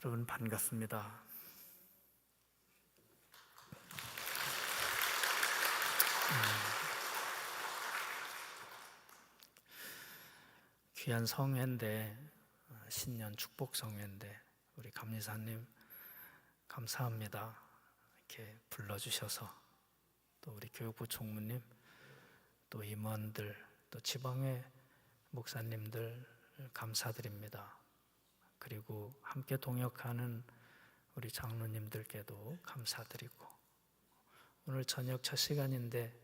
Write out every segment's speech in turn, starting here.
여러분 반갑습니다. 귀한 성회인데, 신년 축복 성회인데 우리 감리사님 감사합니다. 이렇게 불러주셔서, 또 우리 교육부 총무님, 또 임원들, 또 지방의 목사님들 감사드립니다. 그리고 함께 동역하는 우리 장로님들께도 감사드리고, 오늘 저녁 첫 시간인데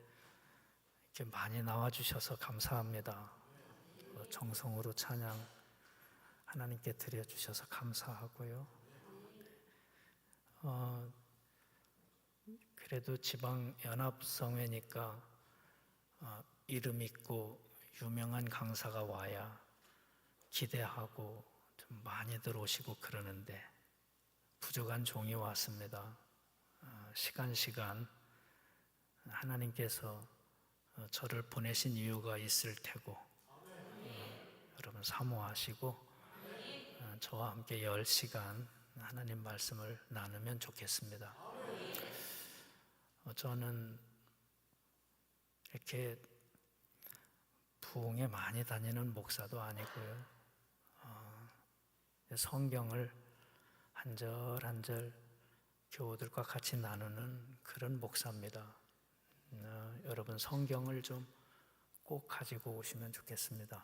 이렇게 많이 나와주셔서 감사합니다. 정성으로 찬양 하나님께 드려주셔서 감사하고요. 그래도 지방연합성회니까 이름 있고 유명한 강사가 와야 기대하고 좀 많이들 오시고 그러는데 부족한 종이 왔습니다. 시간 하나님께서 저를 보내신 이유가 있을 테고, 여러분 사모하시고 저와 함께 10시간 하나님 말씀을 나누면 좋겠습니다. 저는 이렇게 부흥에 많이 다니는 목사도 아니고요, 성경을 한 절 한 절 교우들과 같이 나누는 그런 목사입니다. 여러분 성경을 좀 꼭 가지고 오시면 좋겠습니다.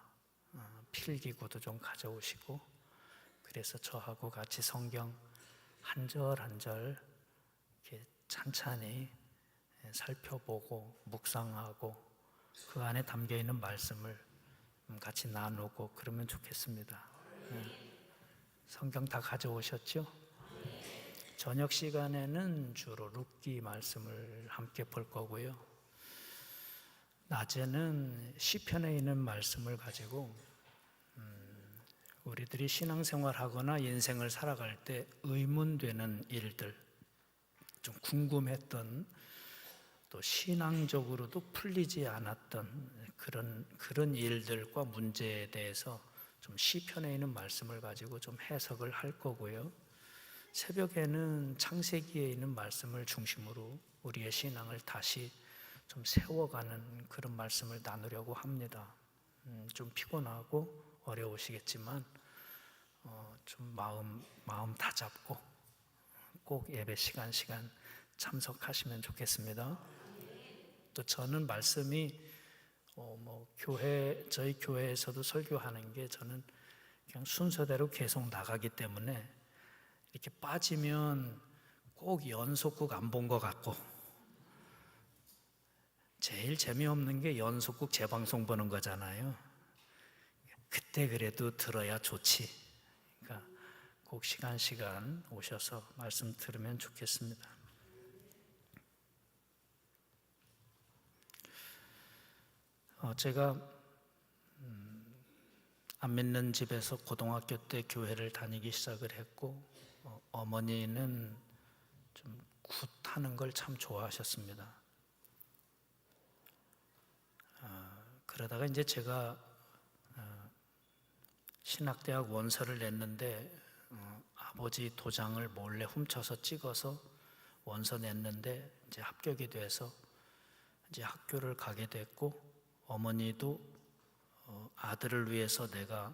필기구도 좀 가져오시고, 그래서 저하고 같이 성경 한 절 한 절 이렇게 찬찬히 살펴보고 묵상하고 그 안에 담겨있는 말씀을 같이 나누고 그러면 좋겠습니다. 성경 다 가져오셨죠? 저녁 시간에는 주로 룻기 말씀을 함께 볼 거고요, 낮에는 시편에 있는 말씀을 가지고 우리들이 신앙생활하거나 인생을 살아갈 때 의문되는 일들, 좀 궁금했던, 또 신앙적으로도 풀리지 않았던 그런 일들과 문제에 대해서 좀 시편에 있는 말씀을 가지고 좀 해석을 할 거고요, 새벽에는 창세기에 있는 말씀을 중심으로 우리의 신앙을 다시 좀 세워가는 그런 말씀을 나누려고 합니다. 좀 피곤하고 어려우시겠지만 좀 마음 다잡고 꼭 예배 시간 참석하시면 좋겠습니다. 또 저는 말씀이 저희 교회에서도 설교하는 게 저는 그냥 순서대로 계속 나가기 때문에 이렇게 빠지면 꼭 연속극 안 본 것 같고, 제일 재미없는 게 연속극 재방송 보는 거잖아요. 그때 그래도 들어야 좋지. 그러니까 꼭 시간 오셔서 말씀 들으면 좋겠습니다. 제가 안 믿는 집에서 고등학교 때 교회를 다니기 시작을 했고, 어머니는 좀 굿하는 걸 참 좋아하셨습니다. 그러다가 이제 제가 신학대학 원서를 냈는데 아버지 도장을 몰래 훔쳐서 찍어서 원서 냈는데 이제 합격이 돼서 이제 학교를 가게 됐고, 어머니도 아들을 위해서 내가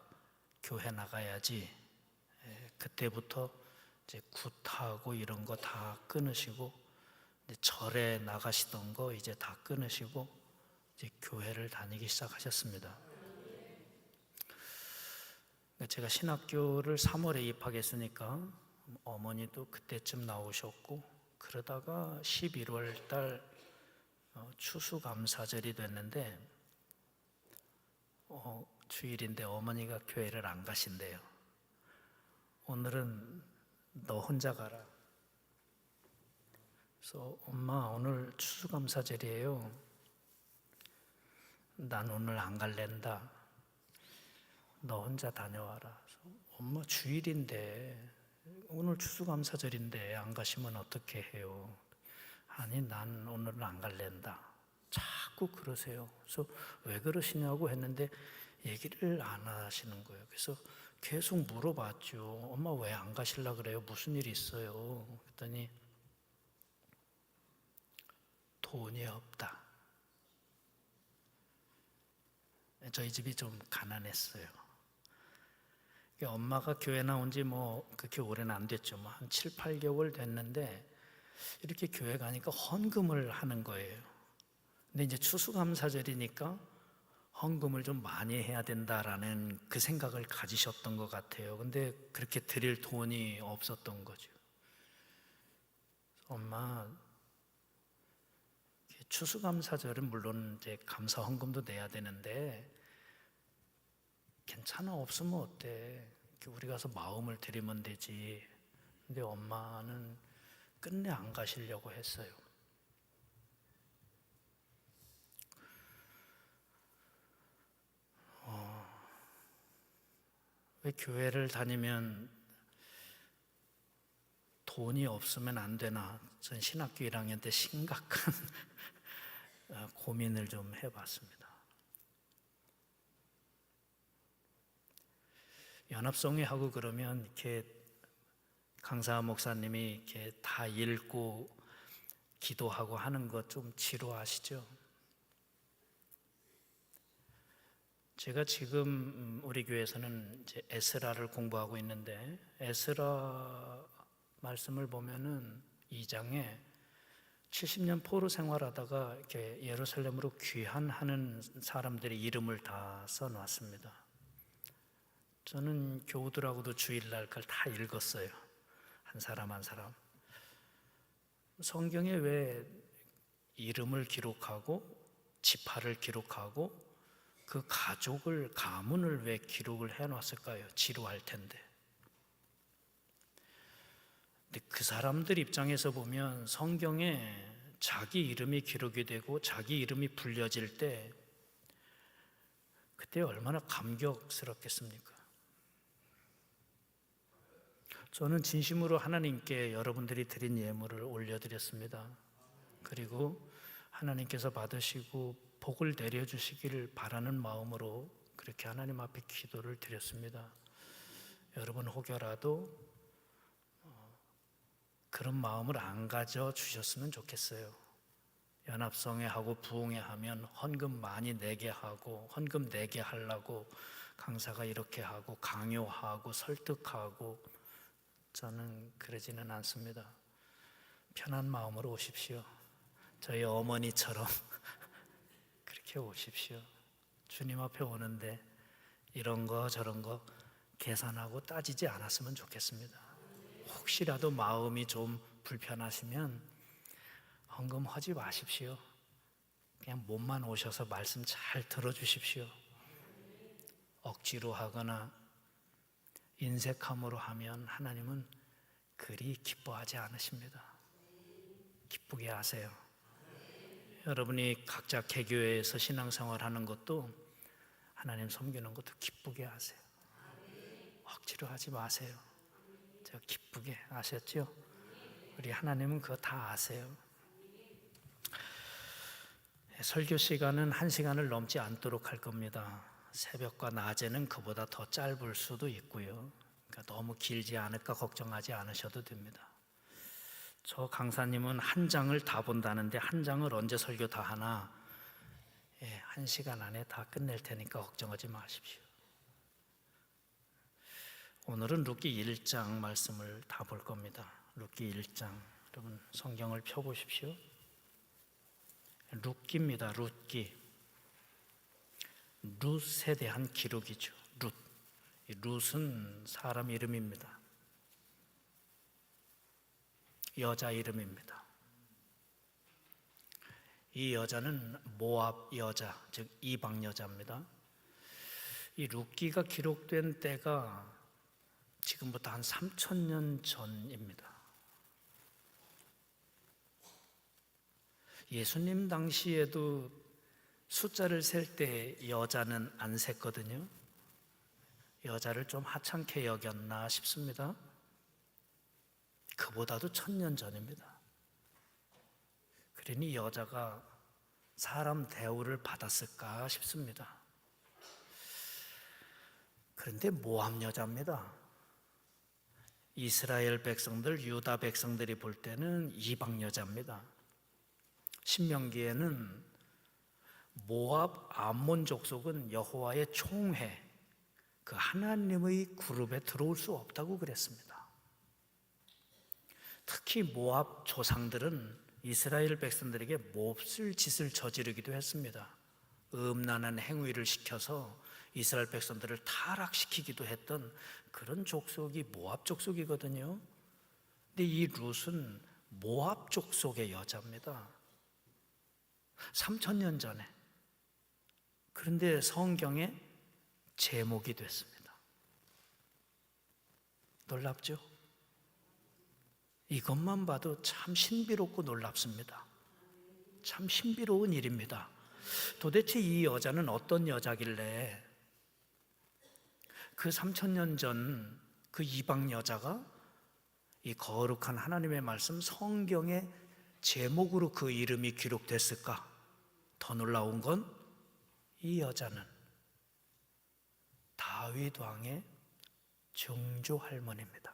교회 나가야지, 그때부터 이제 굿하고 이런 거 다 끊으시고, 이제 절에 나가시던 거 이제 다 끊으시고 이제 교회를 다니기 시작하셨습니다. 제가 신학교를 3월에 입학했으니까 어머니도 그때쯤 나오셨고, 그러다가 11월 달 추수감사절이 됐는데 주일인데 어머니가 교회를 안 가신대요. 오늘은 너 혼자 가라. 그래서 엄마 오늘 추수감사절이에요. 난 오늘 안 갈랜다. 너 혼자 다녀와라. 엄마 주일인데, 오늘 추수감사절인데 안 가시면 어떻게 해요? 아니 난 오늘은 안 갈랜다. 자꾸 그러세요. 그래서 왜 그러시냐고 했는데 얘기를 안 하시는 거예요. 그래서 계속 물어봤죠. 엄마 왜 안 가실라 그래요? 무슨 일 있어요? 그랬더니 돈이 없다. 저희 집이 좀 가난했어요. 엄마가 교회 나온 지 뭐 그렇게 오래는 안 됐죠. 뭐 한 7, 8개월 됐는데 이렇게 교회 가니까 헌금을 하는 거예요. 근데 이제 추수감사절이니까 헌금을 좀 많이 해야 된다라는 그 생각을 가지셨던 것 같아요. 근데 그렇게 드릴 돈이 없었던 거죠. 엄마, 추수감사절은 물론 이제 감사 헌금도 내야 되는데 괜찮아, 없으면 어때? 우리 가서 마음을 드리면 되지. 근데 엄마는 끝내 안 가시려고 했어요. 왜 교회를 다니면 돈이 없으면 안 되나? 전 신학교 1학년 때 심각한 고민을 좀 해봤습니다. 연합성회 하고 그러면 이렇게 강사 목사님이 이렇게 다 읽고 기도하고 하는 것 좀 지루하시죠? 제가 지금 우리 교회에서는 이제 에스라를 공부하고 있는데 에스라 말씀을 보면은 2장에 70년 포로 생활하다가 이렇게 예루살렘으로 귀환하는 사람들의 이름을 다 써놨습니다. 저는 교우들하고도 주일날 그걸 다 읽었어요. 한 사람 한 사람. 성경에 왜 이름을 기록하고 지파를 기록하고 그 가족을 가문을 왜 기록을 해놨을까요? 지루할 텐데. 근데 그 사람들 입장에서 보면 성경에 자기 이름이 기록이 되고 자기 이름이 불려질 때 그때 얼마나 감격스럽겠습니까? 저는 진심으로 하나님께 여러분들이 드린 예물을 올려드렸습니다. 그리고 하나님께서 받으시고 복을 내려주시기를 바라는 마음으로 그렇게 하나님 앞에 기도를 드렸습니다. 여러분 혹여라도 그런 마음을 안 가져주셨으면 좋겠어요. 연합성회 하고 부흥회 하면 헌금 많이 내게 하고 헌금 내게 하려고 강사가 이렇게 하고 강요하고 설득하고 저는 그러지는 않습니다. 편한 마음으로 오십시오. 저희 어머니처럼 그렇게 오십시오. 주님 앞에 오는데 이런 거 저런 거 계산하고 따지지 않았으면 좋겠습니다. 혹시라도 마음이 좀 불편하시면 헌금하지 마십시오. 그냥 몸만 오셔서 말씀 잘 들어주십시오. 억지로 하거나 인색함으로 하면 하나님은 그리 기뻐하지 않으십니다. 기쁘게 하세요. 여러분이 각자 개교회에서 신앙생활하는 것도 하나님 섬기는 것도 기쁘게 하세요. 억지로 하지 마세요. 저 기쁘게 아셨죠? 우리 하나님은 그거 다 아세요. 설교 시간은 1시간을 넘지 않도록 할 겁니다. 새벽과 낮에는 그보다 더 짧을 수도 있고요. 그러니까 너무 길지 않을까 걱정하지 않으셔도 됩니다. 저 강사님은 한 장을 다 본다는데 한 장을 언제 설교 다 하나? 1시간 안에 다 끝낼 테니까 걱정하지 마십시오. 오늘은 룻기 1장 말씀을 다 볼 겁니다. 룻기 1장. 여러분 성경을 펴보십시오. 룻기입니다. 룻기. 룻에 대한 기록이죠. 룻. 룻은 사람 이름입니다. 여자 이름입니다. 이 여자는 모압 여자, 즉 이방 여자입니다. 이 룻기가 기록된 때가 지금부터 한 3,000년 전입니다. 예수님 당시에도 숫자를 셀 때 여자는 안 셌거든요. 여자를 좀 하찮게 여겼나 싶습니다. 그보다도 1,000년 전입니다. 그러니 여자가 사람 대우를 받았을까 싶습니다. 그런데 모압 여자입니다. 이스라엘 백성들, 유다 백성들이 볼 때는 이방 여자입니다. 신명기에는 모압 암몬 족속은 여호와의 총회, 그 하나님의 그룹에 들어올 수 없다고 그랬습니다. 특히 모압 조상들은 이스라엘 백성들에게 몹쓸 짓을 저지르기도 했습니다. 음란한 행위를 시켜서 이스라엘 백성들을 타락시키기도 했던 그런 족속이 모압 족속이거든요. 근데 이 룻은 모압 족속의 여자입니다. 3,000년 전에. 그런데 성경에 제목이 됐습니다. 놀랍죠? 이것만 봐도 참 신비롭고 놀랍습니다. 참 신비로운 일입니다. 도대체 이 여자는 어떤 여자길래 그 3,000년 전 그 이방 여자가 이 거룩한 하나님의 말씀 성경의 제목으로 그 이름이 기록됐을까? 더 놀라운 건 이 여자는 다윗 왕의 증조 할머니입니다.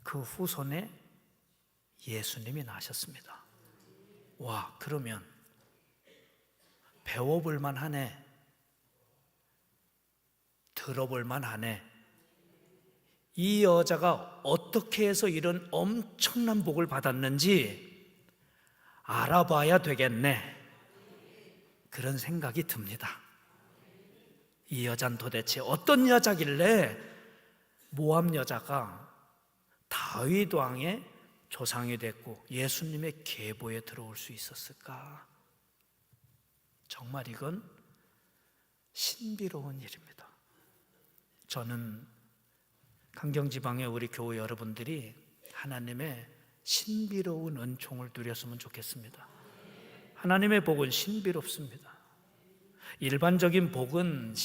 그 후손에 예수님이 나셨습니다. 와, 그러면 배워볼 만하네. 들어볼 만하네. 이 여자가 어떻게 해서 이런 엄청난 복을 받았는지 알아봐야 되겠네. 그런 생각이 듭니다. 이 여자는 도대체 어떤 여자길래 모압 여자가 다윗 왕의 조상이 됐고 예수님의 계보에 들어올 수 있었을까? 정말 이건 신비로운 일입니다. 저는 강경지방의 우리 교회 여러분들이 하나님의 신비로운 은총을 누렸으면 좋겠습니다. 하나님의 복은 신비롭습니다. 일반적인 복은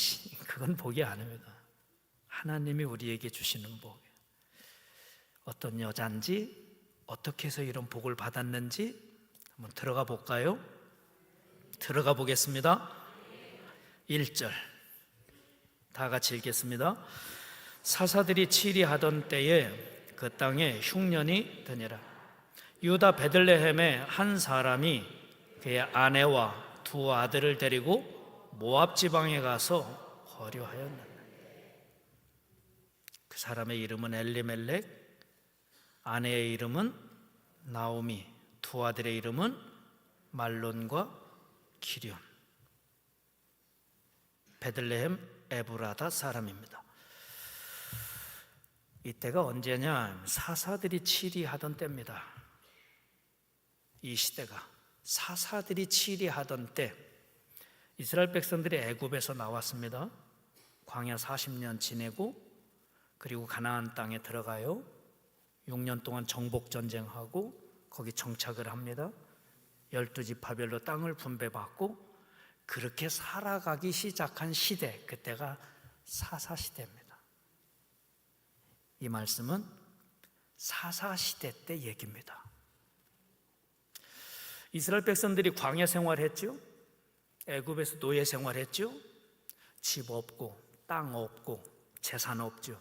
그건 복이 아닙니다. 하나님이 우리에게 주시는 복. 어떤 여자인지 어떻게 해서 이런 복을 받았는지 한번 들어가 볼까요? 들어가 보겠습니다. 1절 다 같이 읽겠습니다. 사사들이 치리하던 때에 그 땅에 흉년이 드니라. 유다 베들레헴에 한 사람이 그의 아내와 두 아들을 데리고 모압 지방에 가서 거류하였느니라. 그 사람의 이름은 엘리멜렉, 아내의 이름은 나오미, 두 아들의 이름은 말론과 기럨. 베들레헴 에브라다 사람입니다. 이때가 언제냐? 사사들이 치리하던 때입니다. 이 시대가 사사들이 치리하던 때, 이스라엘 백성들이 애굽에서 나왔습니다. 광야 40년 지내고 그리고 가나안 땅에 들어가요. 6년 동안 정복 전쟁하고 거기 정착을 합니다. 12지파별로 땅을 분배받고 그렇게 살아가기 시작한 시대, 그때가 사사시대입니다. 이 말씀은 사사시대 때 얘기입니다. 이스라엘 백성들이 광야 생활했죠. 애굽에서 노예 생활했죠. 집 없고 땅 없고 재산 없죠.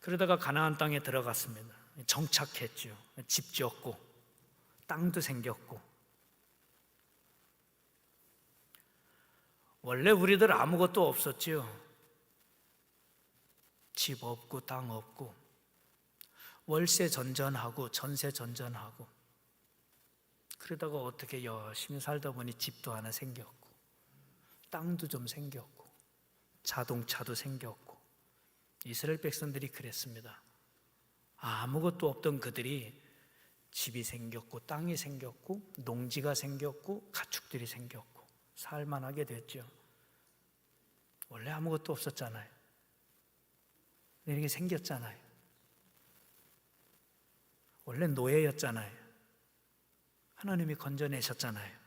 그러다가 가나안 땅에 들어갔습니다. 정착했죠. 집 지었고 땅도 생겼고. 원래 우리들 아무것도 없었지요. 집 없고 땅 없고 월세 전전하고 전세 전전하고 그러다가 어떻게 열심히 살다 보니 집도 하나 생겼고 땅도 좀 생겼고 자동차도 생겼고. 이스라엘 백성들이 그랬습니다. 아무것도 없던 그들이 집이 생겼고 땅이 생겼고 농지가 생겼고 가축들이 생겼고 살만하게 됐죠. 원래 아무것도 없었잖아요. 이렇게 생겼잖아요. 원래 노예였잖아요. 하나님이 건져내셨잖아요.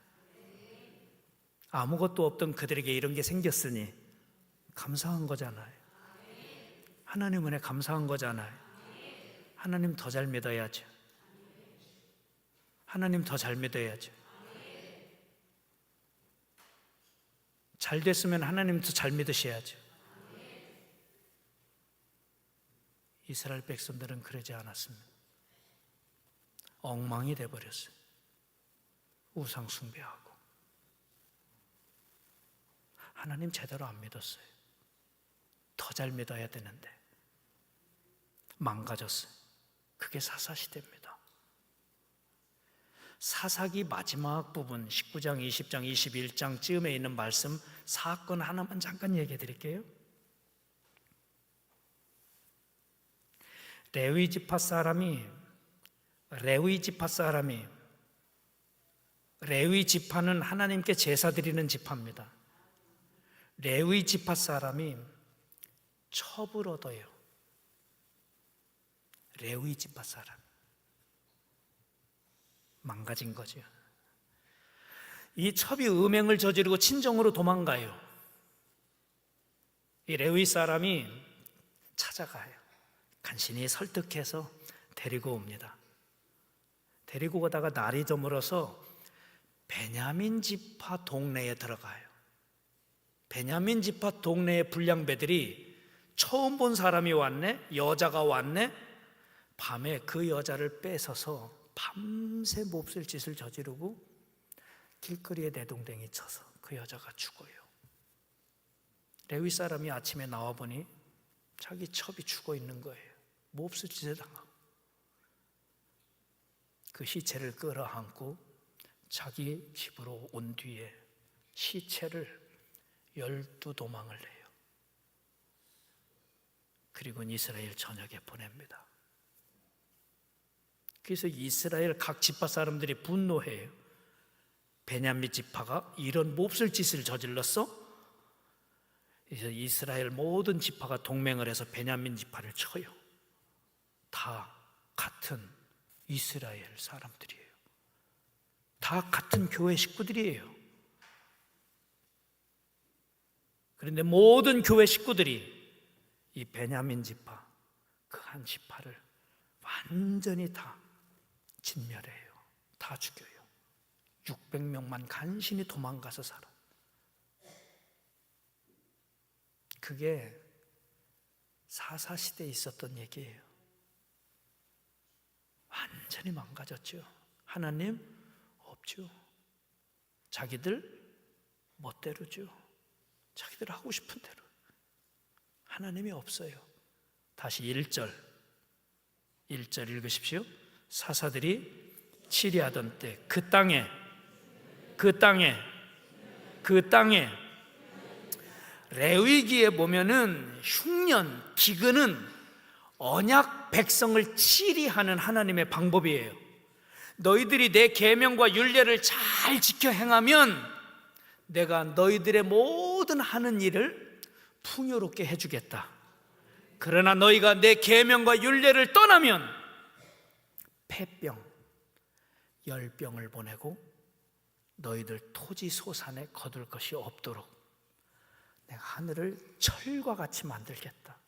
아무것도 없던 그들에게 이런 게 생겼으니 감사한 거잖아요. 하나님 은혜 감사한 거잖아요. 하나님 더 잘 믿어야죠. 하나님 더 잘 믿어야죠. 잘 됐으면 하나님도 잘 믿으셔야죠. 이스라엘 백성들은 그러지 않았습니다. 엉망이 돼버렸어요. 우상 숭배하고 하나님 제대로 안 믿었어요. 더 잘 믿어야 되는데 망가졌어요. 그게 사사시대입니다. 사사기 마지막 부분 19장, 20장, 21장 쯤에 있는 말씀 사건 하나만 잠깐 얘기해 드릴게요. 레위 지파 사람이 레위 지파는 하나님께 제사 드리는 지파입니다. 레위 지파 사람이 첩을 얻어요. 레위 지파 사람 망가진 거죠. 이 첩이 음행을 저지르고 친정으로 도망가요. 이 레위 사람이 찾아가요. 간신히 설득해서 데리고 옵니다. 데리고 오다가 날이 저물어서 베냐민 지파 동네에 들어가요. 베냐민 지파 동네의 불량배들이 처음 본 사람이 왔네? 여자가 왔네? 밤에 그 여자를 뺏어서 밤새 몹쓸 짓을 저지르고 길거리에 내동댕이 쳐서 그 여자가 죽어요. 레위 사람이 아침에 나와보니 자기 첩이 죽어 있는 거예요. 몹쓸 짓을 당하고 그 시체를 끌어안고 자기 집으로 온 뒤에 시체를 12도망을 내요. 그리고 이스라엘 전역에 보냅니다. 그래서 이스라엘 각 지파 사람들이 분노해요. 베냐민 지파가 이런 몹쓸 짓을 저질렀어? 그래서 이스라엘 모든 지파가 동맹을 해서 베냐민 지파를 쳐요. 다 같은 이스라엘 사람들이에요. 다 같은 교회 식구들이에요. 그런데 모든 교회 식구들이 이 베냐민 지파, 그 한 지파를 완전히 다 진멸해요. 다 죽여요. 600명만 간신히 도망가서 살아. 그게 사사시대에 있었던 얘기예요. 완전히 망가졌죠. 하나님 없죠. 자기들 멋대로죠. 자기들 하고 싶은 대로. 하나님이 없어요. 다시 1절 읽으십시오. 사사들이 치리하던 때 그 땅에 레위기에 보면은 흉년, 기근은 언약 백성을 치리하는 하나님의 방법이에요. 너희들이 내 계명과 율례를 잘 지켜 행하면 내가 너희들의 모든 하는 일을 풍요롭게 해주겠다. 그러나 너희가 내 계명과 율례를 떠나면 폐병, 열병을 보내고 너희들 토지 소산에 거둘 것이 없도록 내가 하늘을 철과 같이 만들겠다.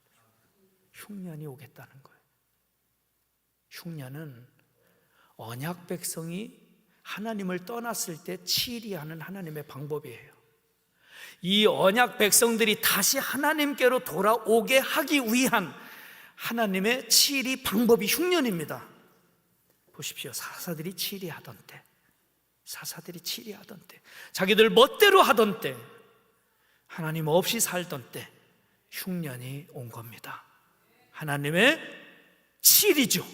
흉년이 오겠다는 거예요. 흉년은 언약 백성이 하나님을 떠났을 때 치리하는 하나님의 방법이에요. 이 언약 백성들이 다시 하나님께로 돌아오게 하기 위한 하나님의 치리 방법이 흉년입니다. 보십시오. 사사들이 치리하던 때, 자기들 멋대로 하던 때, 하나님 없이 살던 때 흉년이 온 겁니다. 하나님의 치리죠.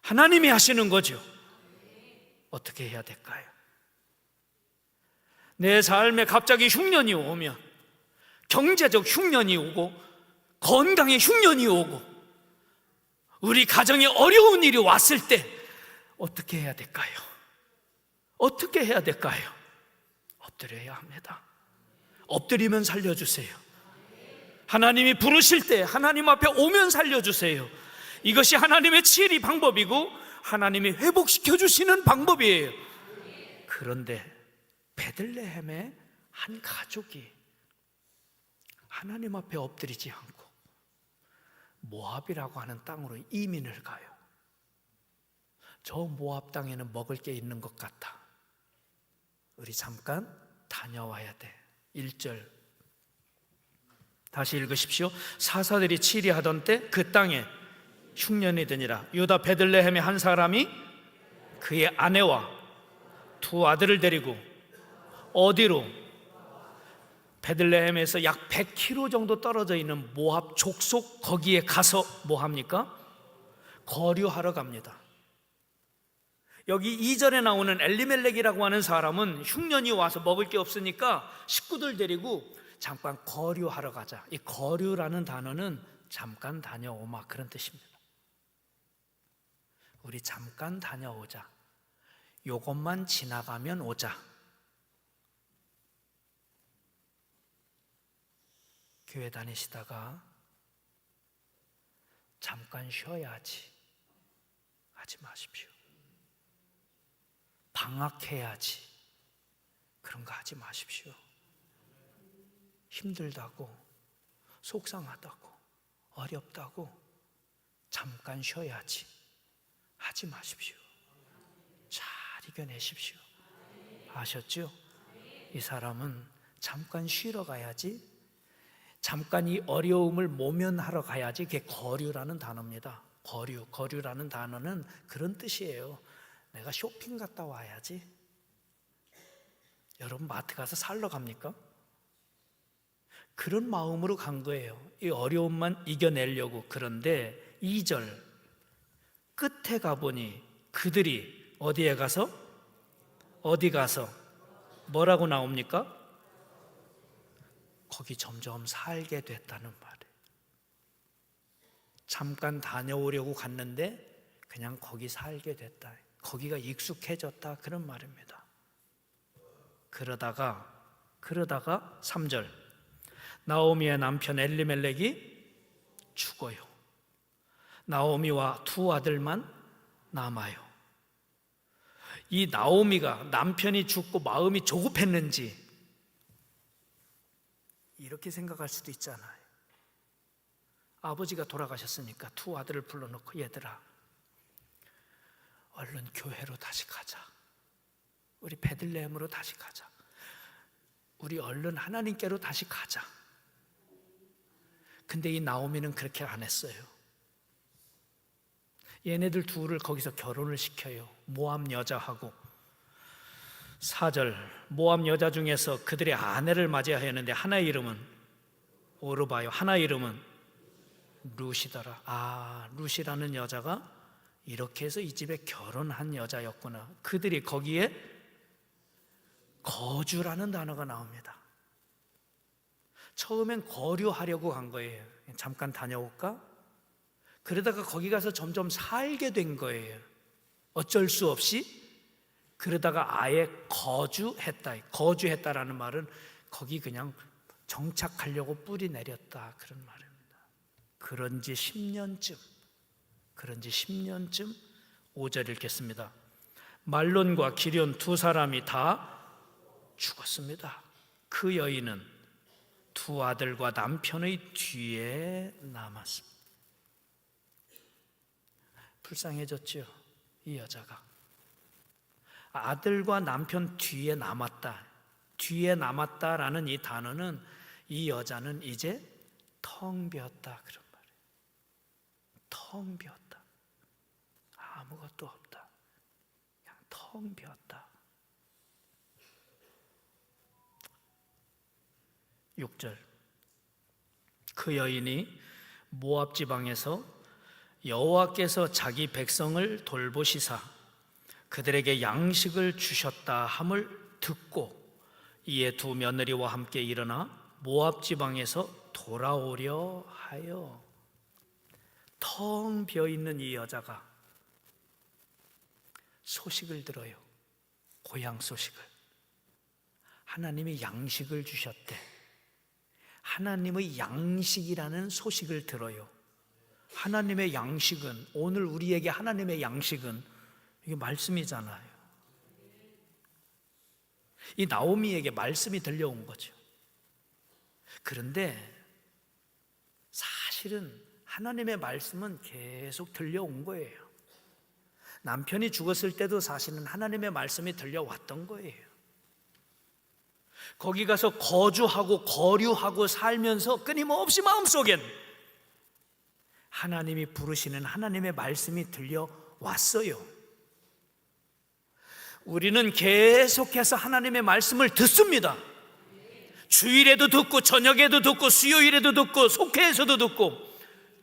하나님이 하시는 거죠. 어떻게 해야 될까요? 내 삶에 갑자기 흉년이 오면, 경제적 흉년이 오고 건강에 흉년이 오고 우리 가정에 어려운 일이 왔을 때 어떻게 해야 될까요? 어떻게 해야 될까요? 엎드려야 합니다. 엎드리면 살려주세요. 하나님이 부르실 때 하나님 앞에 오면 살려주세요. 이것이 하나님의 치리 방법이고 하나님이 회복시켜 주시는 방법이에요. 그런데 베들레헴의 한 가족이 하나님 앞에 엎드리지 않고 모압이라고 하는 땅으로 이민을 가요. 저 모압 땅에는 먹을 게 있는 것 같아. 우리 잠깐 다녀와야 돼. 1절 다시 읽으십시오. 사사들이 치리하던 때 그 땅에 흉년이 드니라. 유다 베들레헴의 한 사람이 그의 아내와 두 아들을 데리고 어디로? 베들레헴에서 약 100km 정도 떨어져 있는 모압 족속 거기에 가서 뭐 합니까? 거류하러 갑니다. 여기 2절에 나오는 엘리멜렉이라고 하는 사람은 흉년이 와서 먹을 게 없으니까 식구들 데리고 잠깐 거류하러 가자. 이 거류라는 단어는 잠깐 다녀오마 그런 뜻입니다. 우리 잠깐 다녀오자. 요것만 지나가면 오자. 교회 다니시다가 잠깐 쉬어야지 하지 마십시오. 방학해야지 그런 거 하지 마십시오. 힘들다고, 속상하다고, 어렵다고 잠깐 쉬어야지 하지 마십시오. 잘 이겨내십시오. 아셨죠? 이 사람은 잠깐 쉬러 가야지, 잠깐 이 어려움을 모면하러 가야지. 그게 거류라는 단어입니다. 거류라는 단어는 그런 뜻이에요. 내가 쇼핑 갔다 와야지. 여러분 마트 가서 살러 갑니까? 그런 마음으로 간 거예요. 이 어려움만 이겨내려고. 그런데 2절 끝에 가보니 그들이 어디 가서 뭐라고 나옵니까? 거기 점점 살게 됐다는 말이에요. 잠깐 다녀오려고 갔는데 그냥 거기 살게 됐다. 거기가 익숙해졌다 그런 말입니다. 그러다가 3절 나오미의 남편 엘리멜렉이 죽어요. 나오미와 두 아들만 남아요. 이 나오미가 남편이 죽고 마음이 조급했는지 이렇게 생각할 수도 있잖아요. 아버지가 돌아가셨으니까 두 아들을 불러놓고 얘들아 얼른 교회로 다시 가자. 우리 베들레헴으로 다시 가자. 우리 얼른 하나님께로 다시 가자. 근데 이 나오미는 그렇게 안 했어요. 얘네들 둘을 거기서 결혼을 시켜요. 모압 여자하고. 4절 모압 여자 중에서 그들의 아내를 맞이해야 했는데 하나의 이름은 오르바요, 하나의 이름은 룻이더라. 룻이라는 여자가 이렇게 해서 이 집에 결혼한 여자였구나. 그들이 거기에 거주라는 단어가 나옵니다. 처음엔 거류하려고 간 거예요. 잠깐 다녀올까? 그러다가 거기 가서 점점 살게 된 거예요. 어쩔 수 없이. 그러다가 아예 거주했다라는 말은 거기 그냥 정착하려고 뿌리 내렸다 그런 말입니다. 그런 지 10년쯤 5절 읽겠습니다. 말론과 기럨 두 사람이 다 죽었습니다. 그 여인은 두 아들과 남편의 뒤에 남았습니다. 불쌍해졌죠, 이 여자가. 아들과 남편 뒤에 남았다라는 이 단어는 이 여자는 이제 텅 비었다 그런 말이에요. 텅 비었다. 아무것도 없다. 그냥 텅 비었다. 6절 그 여인이 모압 지방에서 여호와께서 자기 백성을 돌보시사 그들에게 양식을 주셨다 함을 듣고 이에 두 며느리와 함께 일어나 모압 지방에서 돌아오려 하여. 텅 비어있는 이 여자가 소식을 들어요. 고향 소식을. 하나님이 양식을 주셨대. 하나님의 양식이라는 소식을 들어요. 하나님의 양식은, 오늘 우리에게 하나님의 양식은 이게 말씀이잖아요. 이 나오미에게 말씀이 들려온 거죠. 그런데 사실은 하나님의 말씀은 계속 들려온 거예요. 남편이 죽었을 때도 사실은 하나님의 말씀이 들려왔던 거예요. 거기 가서 거주하고 거류하고 살면서 끊임없이 마음속엔 하나님이 부르시는 하나님의 말씀이 들려왔어요. 우리는 계속해서 하나님의 말씀을 듣습니다. 주일에도 듣고 저녁에도 듣고 수요일에도 듣고 속회에서도 듣고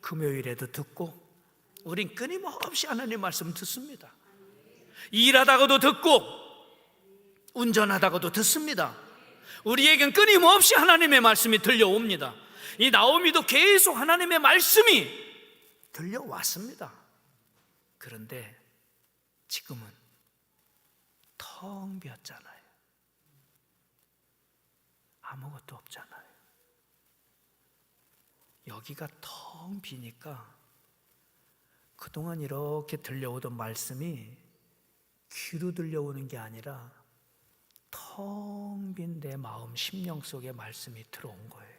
금요일에도 듣고 우린 끊임없이 하나님의 말씀 듣습니다. 일하다가도 듣고 운전하다가도 듣습니다. 우리에겐 끊임없이 하나님의 말씀이 들려옵니다. 이 나오미도 계속 하나님의 말씀이 들려왔습니다. 그런데 지금은 텅 비었잖아요. 아무것도 없잖아요. 여기가 텅 비니까 그동안 이렇게 들려오던 말씀이 귀로 들려오는 게 아니라 텅 빈 내 마음 심령 속에 말씀이 들어온 거예요.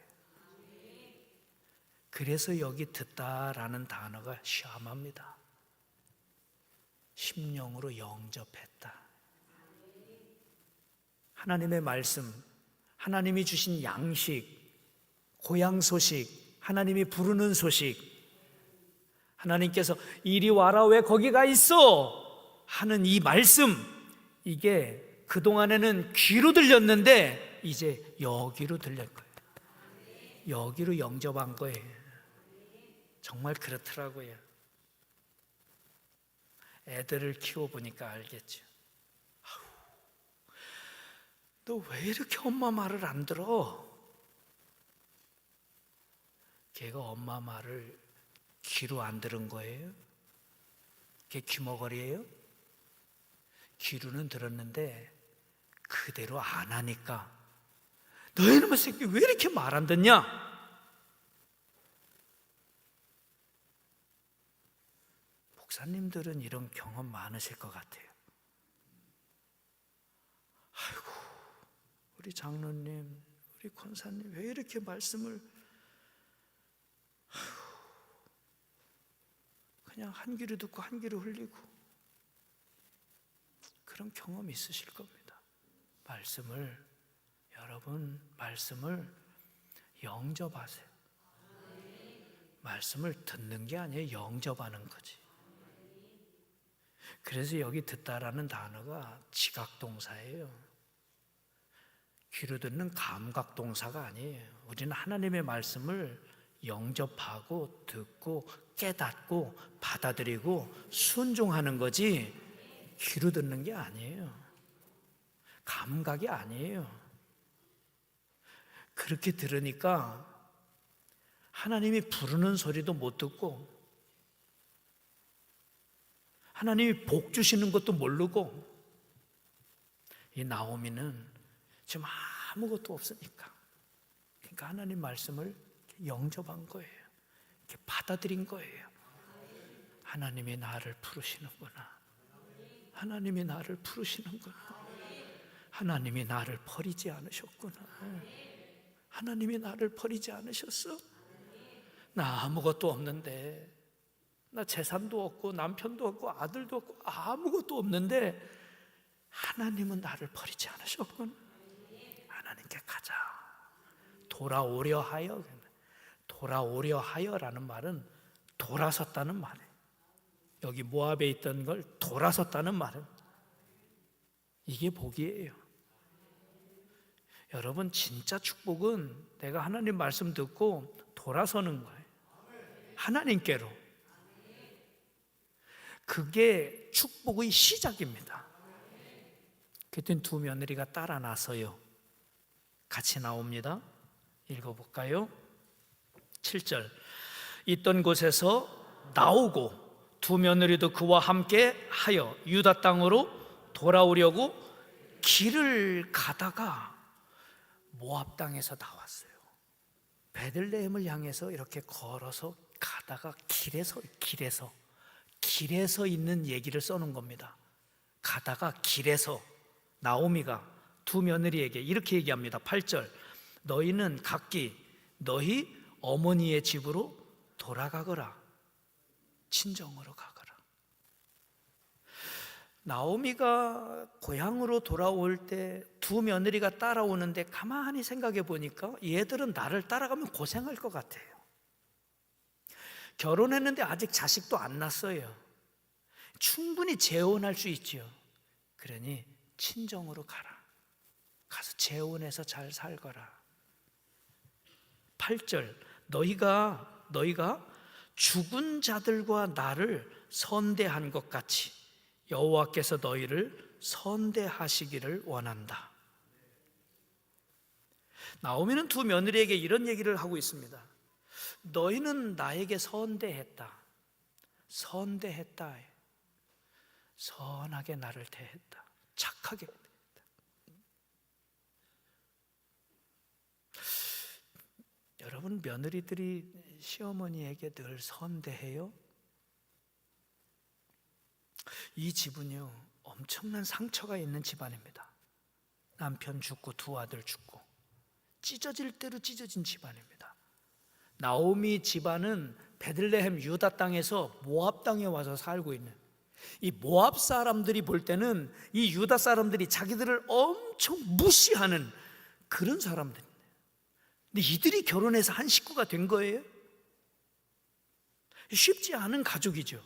그래서 여기 듣다라는 단어가 샤마입니다. 심령으로 영접했다. 하나님의 말씀, 하나님이 주신 양식, 고향 소식, 하나님이 부르는 소식, 하나님께서 이리 와라 왜 거기 가 있어 하는 이 말씀, 이게 그동안에는 귀로 들렸는데 이제 여기로 들릴 거예요. 여기로 영접한 거예요. 정말 그렇더라고요. 애들을 키워보니까 알겠죠. 너 왜 이렇게 엄마 말을 안 들어? 걔가 엄마 말을 귀로 안 들은 거예요? 걔 귀머거리예요? 귀로는 들었는데 그대로 안 하니까 너희놈의 새끼 왜 이렇게 말 안 듣냐? 목사님들은 이런 경험 많으실 것 같아요. 아이고, 우리 장로님, 우리 권사님 왜 이렇게 말씀을 그냥 한 귀로 듣고 한 귀로 흘리고, 그런 경험이 있으실 겁니다. 여러분 말씀을 영접하세요. 말씀을 듣는 게 아니에요. 영접하는 거지. 그래서 여기 듣다라는 단어가 지각동사예요. 귀로 듣는 감각동사가 아니에요. 우리는 하나님의 말씀을 영접하고 듣고 깨닫고 받아들이고 순종하는 거지 귀로 듣는 게 아니에요. 감각이 아니에요. 그렇게 들으니까 하나님이 부르는 소리도 못 듣고 하나님이 복 주시는 것도 모르고, 이 나오미는 지금 아무것도 없으니까 그러니까 하나님 말씀을 영접한 거예요. 이렇게 받아들인 거예요. 하나님이 나를 부르시는구나. 하나님이 나를 부르시는구나. 하나님이 나를 버리지 않으셨구나. 하나님이 나를 버리지 않으셨어? 나 아무것도 없는데, 나 재산도 없고 남편도 없고 아들도 없고 아무것도 없는데 하나님은 나를 버리지 않으셨구나. 하나님께 가자. 돌아오려 하여. 돌아오려 하여라는 말은 돌아섰다는 말이에요. 여기 모압에 있던 걸 돌아섰다는 말은 이게 복이에요. 여러분, 진짜 축복은 내가 하나님 말씀 듣고 돌아서는 거예요. 하나님께로. 그게 축복의 시작입니다. 그랬더니 두 며느리가 따라 나서요. 같이 나옵니다. 읽어볼까요? 7절. 있던 곳에서 나오고 두 며느리도 그와 함께 하여 유다 땅으로 돌아오려고 길을 가다가 모압 땅에서 나왔어요. 베들레헴을 향해서 이렇게 걸어서 가다가 길에서 있는 얘기를 써놓은 겁니다. 가다가 길에서 나오미가 두 며느리에게 이렇게 얘기합니다. 8절. 너희는 각기 너희 어머니의 집으로 돌아가거라. 친정으로 가거라. 나오미가 고향으로 돌아올 때 두 며느리가 따라오는데 가만히 생각해 보니까 얘들은 나를 따라가면 고생할 것 같아요. 결혼했는데 아직 자식도 안 낳았어요. 충분히 재혼할 수 있죠. 그러니 친정으로 가라. 가서 재혼해서 잘 살거라. 8절, 너희가 죽은 자들과 나를 선대한 것 같이 여호와께서 너희를 선대하시기를 원한다. 나오미는 두 며느리에게 이런 얘기를 하고 있습니다. 너희는 나에게 선대했다. 선하게 나를 대했다. 착하게 대했다. 여러분, 며느리들이 시어머니에게 늘 선대해요? 이 집은요, 엄청난 상처가 있는 집안입니다. 남편 죽고 두 아들 죽고 찢어질 대로 찢어진 집안입니다. 나오미 집안은 베들레헴 유다 땅에서 모압 땅에 와서 살고 있는, 이 모압 사람들이 볼 때는 이 유다 사람들이 자기들을 엄청 무시하는 그런 사람들입니다. 근데 이들이 결혼해서 한 식구가 된 거예요. 쉽지 않은 가족이죠.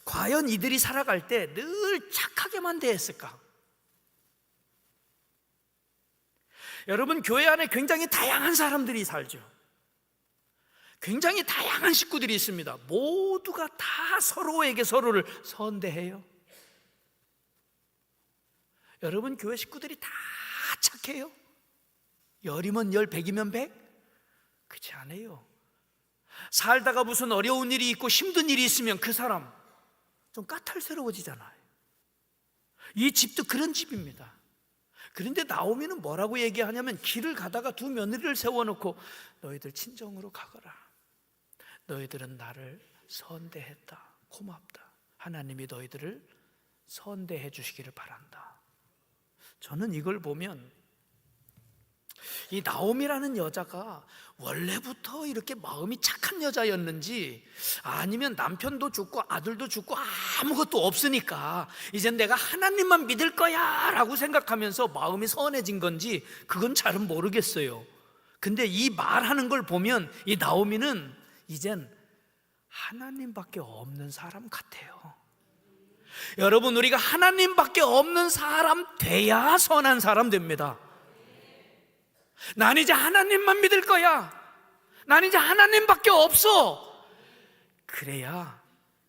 과연 이들이 살아갈 때 늘 착하게만 대했을까? 여러분, 교회 안에 굉장히 다양한 사람들이 살죠. 굉장히 다양한 식구들이 있습니다. 모두가 다 서로에게 서로를 선대해요. 여러분, 교회 식구들이 다 착해요? 10이면 10, 100이면 100? 그렇지 않아요. 살다가 무슨 어려운 일이 있고 힘든 일이 있으면 그 사람 좀 까탈스러워지잖아요. 이 집도 그런 집입니다. 그런데 나오미는 뭐라고 얘기하냐면, 길을 가다가 두 며느리를 세워놓고 너희들 친정으로 가거라. 너희들은 나를 선대했다. 고맙다. 하나님이 너희들을 선대해 주시기를 바란다. 저는 이걸 보면 이 나오미라는 여자가 원래부터 이렇게 마음이 착한 여자였는지, 아니면 남편도 죽고 아들도 죽고 아무것도 없으니까 이젠 내가 하나님만 믿을 거야 라고 생각하면서 마음이 선해진 건지 그건 잘은 모르겠어요. 근데 이 말하는 걸 보면 이 나오미는 이젠 하나님밖에 없는 사람 같아요. 여러분, 우리가 하나님밖에 없는 사람 돼야 선한 사람 됩니다. 난 이제 하나님만 믿을 거야. 난 이제 하나님밖에 없어. 그래야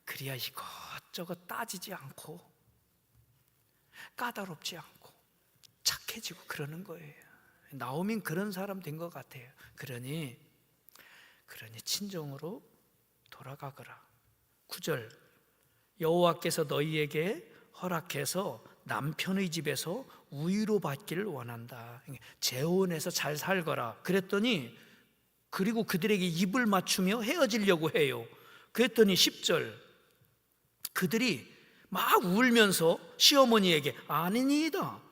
이것저것 따지지 않고 까다롭지 않고 착해지고 그러는 거예요. 나오미는 그런 사람 된 것 같아요. 그러니 친정으로 돌아가거라. 9절, 여호와께서 너희에게 허락해서 남편의 집에서 우위로 받기를 원한다. 재혼해서 잘 살거라. 그랬더니, 그리고 그들에게 입을 맞추며 헤어지려고 해요. 그랬더니 10절, 그들이 막 울면서 시어머니에게 아니니이다.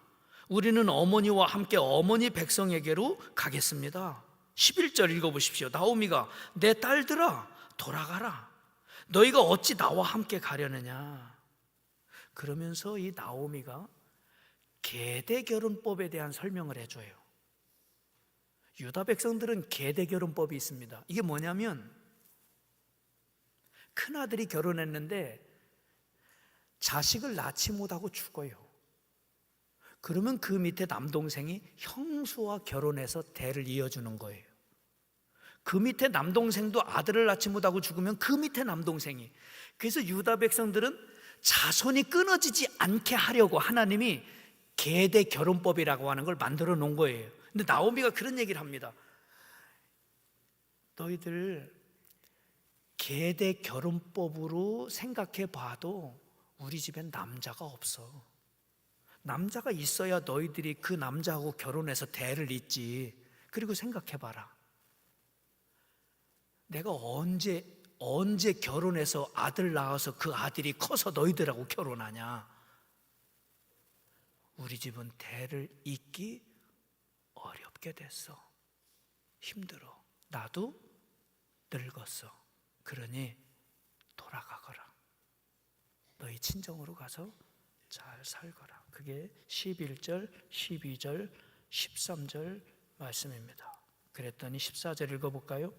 우리는 어머니와 함께 어머니 백성에게로 가겠습니다. 11절 읽어보십시오. 나오미가 내 딸들아 돌아가라. 너희가 어찌 나와 함께 가려느냐. 그러면서 이 나오미가 계대결혼법에 대한 설명을 해줘요. 유다 백성들은 계대결혼법이 있습니다. 이게 뭐냐면, 큰아들이 결혼했는데 자식을 낳지 못하고 죽어요. 그러면 그 밑에 남동생이 형수와 결혼해서 대를 이어주는 거예요. 그 밑에 남동생도 아들을 낳지 못하고 죽으면 그 밑에 남동생이. 그래서 유다 백성들은 자손이 끊어지지 않게 하려고 하나님이 계대 결혼법이라고 하는 걸 만들어 놓은 거예요. 근데 나오미가 그런 얘기를 합니다. 너희들 계대 결혼법으로 생각해 봐도 우리 집엔 남자가 없어. 남자가 있어야 너희들이 그 남자하고 결혼해서 대를 잇지. 그리고 생각해 봐라. 내가 언제 결혼해서 아들 낳아서 그 아들이 커서 너희들하고 결혼하냐. 우리 집은 대를 잇기 어렵게 됐어. 힘들어. 나도 늙었어. 그러니 돌아가거라. 너희 친정으로 가서 잘 살거라. 그게 11절, 12절, 13절 말씀입니다. 그랬더니 14절 읽어볼까요?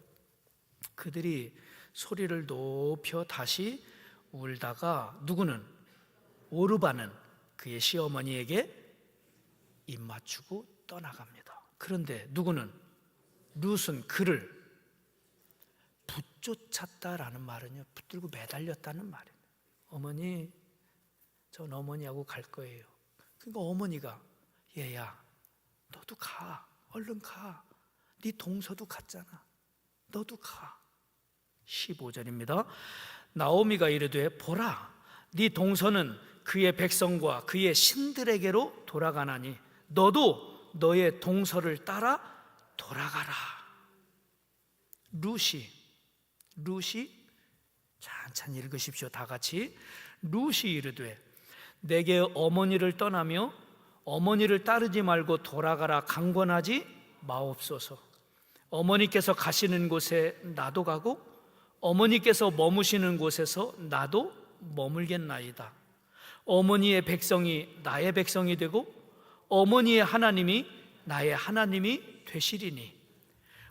그들이 소리를 높여 다시 울다가 누구는? 오르바는 그의 시어머니에게 입 맞추고 떠나갑니다. 그런데 누구는? 룻은 그를 붙쫓았다라는 말은요, 붙들고 매달렸다는 말이에요. 어머니, 전 어머니하고 갈 거예요. 그러니까 어머니가 얘야, 너도 가, 얼른 가. 네 동서도 갔잖아. 너도 가. 15절입니다. 나오미가 이르되 보라, 네 동서는 그의 백성과 그의 신들에게로 돌아가나니 너도 너의 동서를 따라 돌아가라. 룻이 찬찬히 읽으십시오. 다 같이. 룻이 이르되 내게 어머니를 떠나며 어머니를 따르지 말고 돌아가라 강권하지 마옵소서. 어머니께서 가시는 곳에 나도 가고 어머니께서 머무시는 곳에서 나도 머물겠나이다. 어머니의 백성이 나의 백성이 되고 어머니의 하나님이 나의 하나님이 되시리니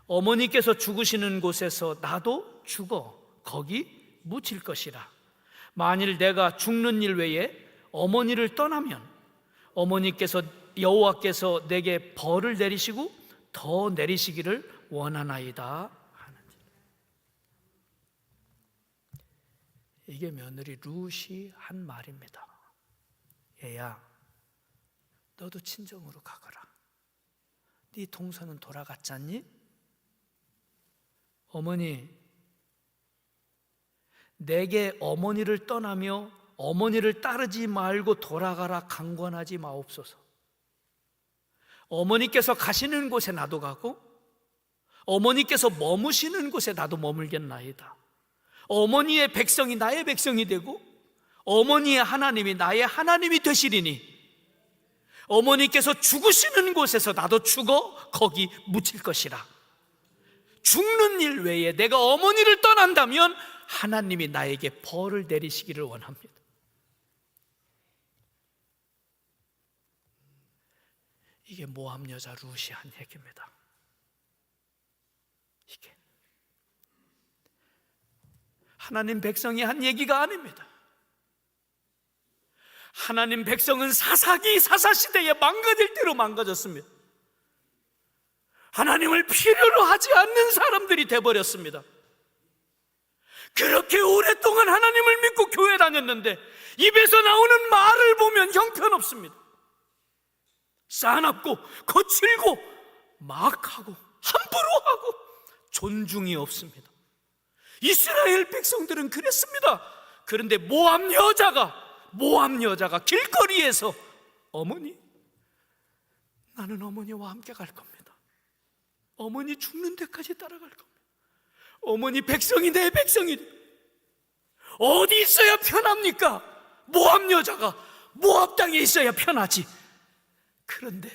어머니께서 죽으시는 곳에서 나도 죽어 거기 묻힐 것이라. 만일 내가 죽는 일 외에 어머니를 떠나면 어머니께서 여호와께서 내게 벌을 내리시고 더 내리시기를 원하나이다 하는지. 이게 며느리 룻이 한 말입니다. 얘야, 너도 친정으로 가거라. 네 동서는 돌아갔잖니? 어머니, 내게 어머니를 떠나며 어머니를 따르지 말고 돌아가라 강권하지 마옵소서. 어머니께서 가시는 곳에 나도 가고 어머니께서 머무시는 곳에 나도 머물겠나이다. 어머니의 백성이 나의 백성이 되고 어머니의 하나님이 나의 하나님이 되시리니 어머니께서 죽으시는 곳에서 나도 죽어 거기 묻힐 것이라. 죽는 일 외에 내가 어머니를 떠난다면 하나님이 나에게 벌을 내리시기를 원합니다. 이게 모함 여자 룻이 한 얘기입니다. 이게 하나님 백성이 한 얘기가 아닙니다. 하나님 백성은 사사시대에 망가질 대로 망가졌습니다. 하나님을 필요로 하지 않는 사람들이 돼버렸습니다. 그렇게 오랫동안 하나님을 믿고 교회 다녔는데 입에서 나오는 말을 보면 형편없습니다. 싸납고 거칠고 막하고 함부로 하고 존중이 없습니다. 이스라엘 백성들은 그랬습니다. 그런데 모함 여자가 길거리에서 어머니, 나는 어머니와 함께 갈 겁니다. 어머니 죽는 데까지 따라갈 겁니다. 어머니 백성이 내 백성이 어디 있어야 편합니까? 모압 여자가 모압 땅에 있어야 편하지. 그런데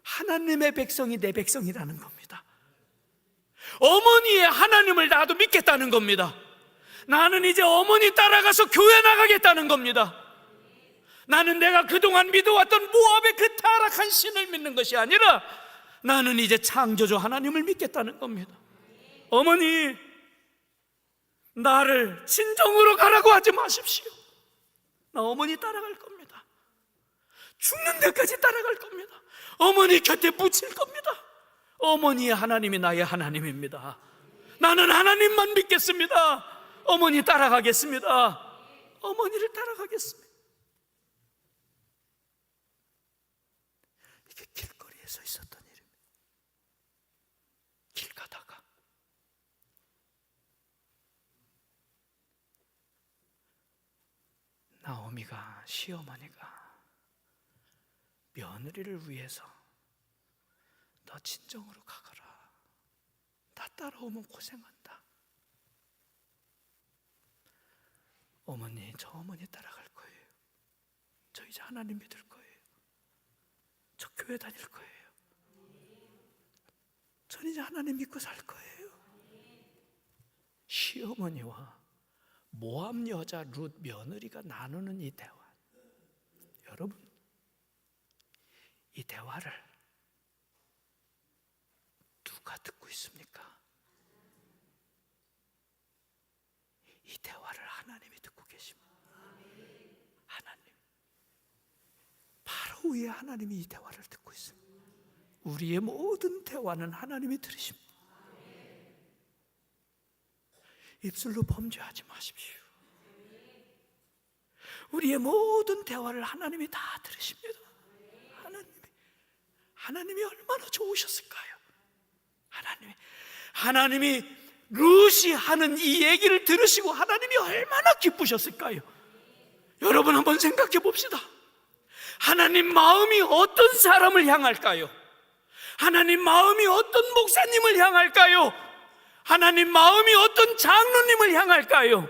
하나님의 백성이 내 백성이라는 겁니다. 어머니의 하나님을 나도 믿겠다는 겁니다. 나는 이제 어머니 따라가서 교회 나가겠다는 겁니다. 나는 내가 그동안 믿어왔던 모압의 그 타락한 신을 믿는 것이 아니라 나는 이제 창조주 하나님을 믿겠다는 겁니다. 어머니, 나를 친정으로 가라고 하지 마십시오. 나 어머니 따라갈 겁니다. 죽는 데까지 따라갈 겁니다. 어머니 곁에 묻힐 겁니다. 어머니의 하나님이 나의 하나님입니다. 나는 하나님만 믿겠습니다. 어머니 따라가겠습니다. 어머니를 따라가겠습니다. 이게 길거리에서 있었던 일입니다. 길 가다가 나오미가, 시어머니가 며느리를 위해서 너 친정으로 가거라. 나 따라오면 고생한다. 어머니, 저 어머니 따라갈 거예요. 저 이제 하나님 믿을 거예요. 저 교회 다닐 거예요. 전 이제 하나님 믿고 살 거예요. 시어머니와 모함 여자 룻 며느리가 나누는 이 대화, 여러분, 이 대화를 누가 듣고 있습니까? 이 대화를 하나님이 듣고 계십니다. 하나님, 바로 위에 하나님이 이 대화를 듣고 있습니다. 우리의 모든 대화는 하나님이 들으십니다. 입술로 범죄하지 마십시오. 우리의 모든 대화를 하나님이 다 들으십니다. 하나님이 얼마나 좋으셨을까요? 하나님이 루시 하는 이 얘기를 들으시고 하나님이 얼마나 기쁘셨을까요? 여러분 한번 생각해 봅시다. 하나님 마음이 어떤 사람을 향할까요? 하나님 마음이 어떤 목사님을 향할까요? 하나님 마음이 어떤 장로님을 향할까요?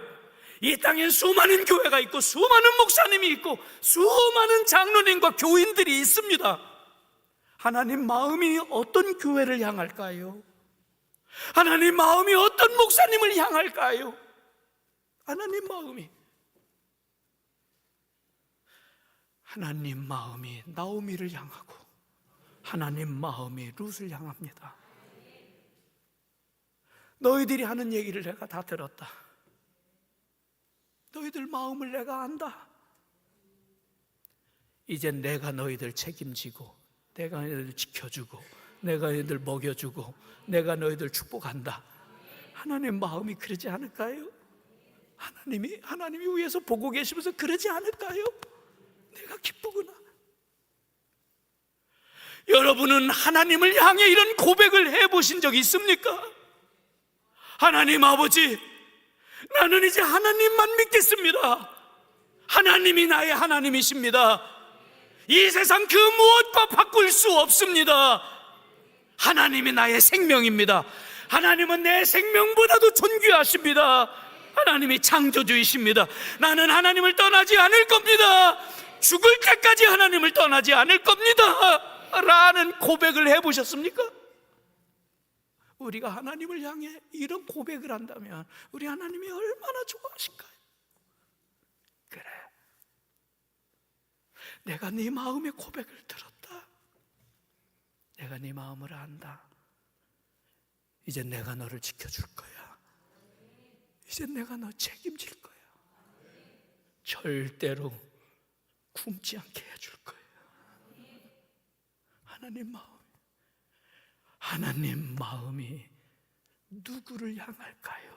이 땅엔 수많은 교회가 있고 수많은 목사님이 있고 수많은 장로님과 교인들이 있습니다. 하나님 마음이 어떤 교회를 향할까요? 하나님 마음이 어떤 목사님을 향할까요? 하나님 마음이 나오미를 향하고 하나님 마음이 룻을 향합니다. 너희들이 하는 얘기를 내가 다 들었다. 너희들 마음을 내가 안다. 이제 내가 너희들 책임지고 내가 너희들 지켜주고 내가 너희들 먹여주고 내가 너희들 축복한다. 하나님 마음이 그러지 않을까요? 하나님이 위에서 보고 계시면서 그러지 않을까요? 내가 기쁘구나. 여러분은 하나님을 향해 이런 고백을 해보신 적 있습니까? 하나님 아버지, 나는 이제 하나님만 믿겠습니다. 하나님이 나의 하나님이십니다. 이 세상 그 무엇과 바꿀 수 없습니다. 하나님이 나의 생명입니다. 하나님은 내 생명보다도 존귀하십니다. 하나님이 창조주이십니다. 나는 하나님을 떠나지 않을 겁니다. 죽을 때까지 하나님을 떠나지 않을 겁니다. 라는 고백을 해보셨습니까? 우리가 하나님을 향해 이런 고백을 한다면 우리 하나님이 얼마나 좋아하실까요? 그래, 내가 네 마음의 고백을 들었다. 내가 네 마음을 안다. 이제 내가 너를 지켜줄 거야. 이제 내가 너 책임질 거야. 절대로 굶지 않게 해줄 거야. 하나님 마음이 누구를 향할까요?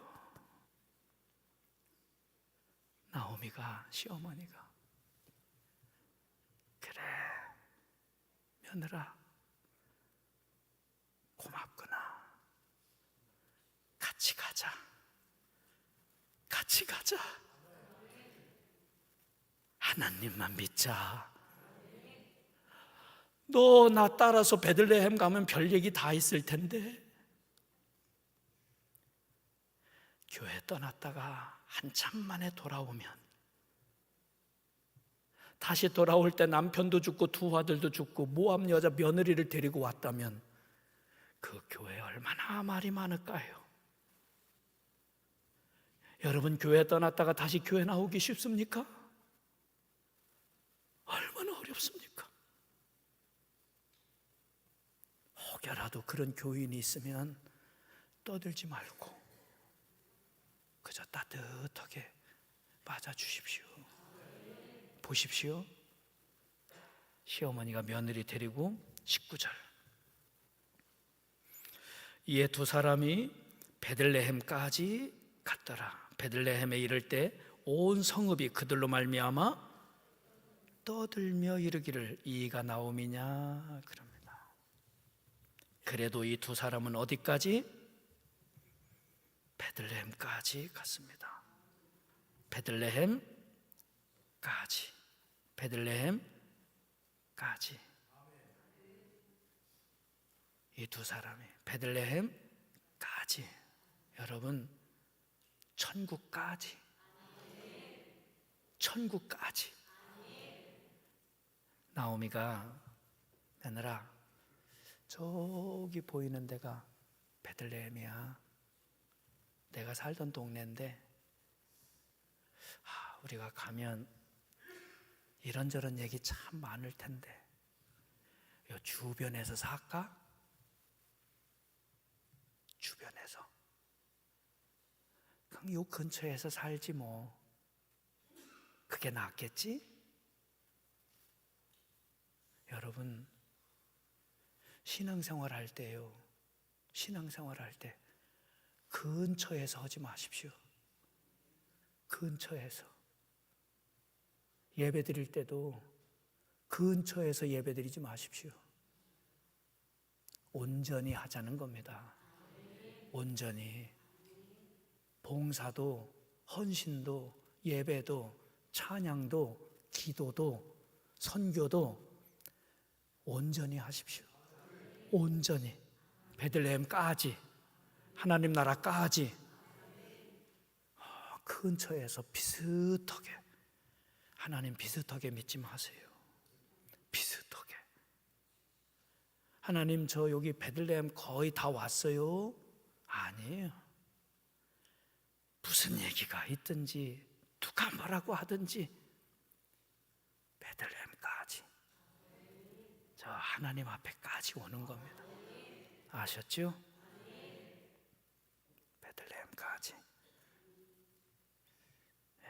나오미가, 시어머니가, 그래 며느라 고맙구나. 같이 가자. 하나님만 믿자. 너 나 따라서 베들레헴 가면 별 얘기 다 있을 텐데, 교회 떠났다가 한참 만에 돌아오면, 다시 돌아올 때 남편도 죽고 두 아들도 죽고 모압 여자 며느리를 데리고 왔다면 그 교회에 얼마나 말이 많을까요? 여러분, 교회 떠났다가 다시 교회 나오기 쉽습니까? 얼마나 어렵습니까? 혹여라도 그런 교인이 있으면 떠들지 말고 그저 따뜻하게 맞아주십시오. 보십시오. 시어머니가 며느리 데리고 19절, 이에 두 사람이 베들레헴까지 갔더라. 베들레헴에 이를 때 온 성읍이 그들로 말미암아 떠들며 이르기를 이가 나오미냐 그럽니다. 그래도 이 두 사람은 어디까지? 베들레헴까지 갔습니다. 베들레헴까지. 이 두 사람이 베들레헴까지. 여러분, 천국까지. 나오미가, 며느라, 저기 보이는 데가 베들레헴이야. 내가 살던 동네인데 우리가 가면 이런저런 얘기 참 많을 텐데 요 주변에서 살까? 주변에서. 그럼 요 근처에서 살지 뭐. 그게 낫겠지? 여러분, 신앙생활 할 때요. 신앙생활 할 때 근처에서 하지 마십시오. 근처에서. 예배 드릴 때도 근처에서 예배 드리지 마십시오. 온전히 하자는 겁니다. 온전히. 봉사도, 헌신도, 예배도, 찬양도, 기도도, 선교도 온전히 하십시오. 온전히. 베들레헴까지, 하나님 나라까지 근처에서 비슷하게, 하나님 비슷하게 믿지 마세요. 비슷하게. 하나님 저 여기 베들레헴 거의 다 왔어요? 아니에요. 무슨 얘기가 있든지 누가 뭐라고 하든지 베들레헴까지, 저 하나님 앞에까지 오는 겁니다. 아셨죠? 베들레헴까지.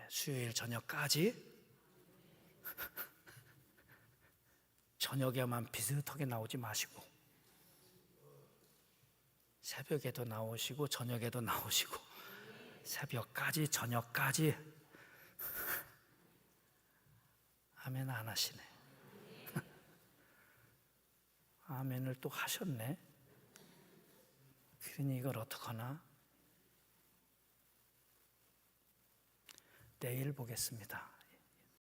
수요일 저녁까지. 저녁에만 비슷하게 나오지 마시고 새벽에도 나오시고 저녁에도 나오시고 새벽까지 저녁까지. 아멘 안 하시네. 아멘을 또 하셨네. 그러니 이걸 어떡하나? 내일 보겠습니다.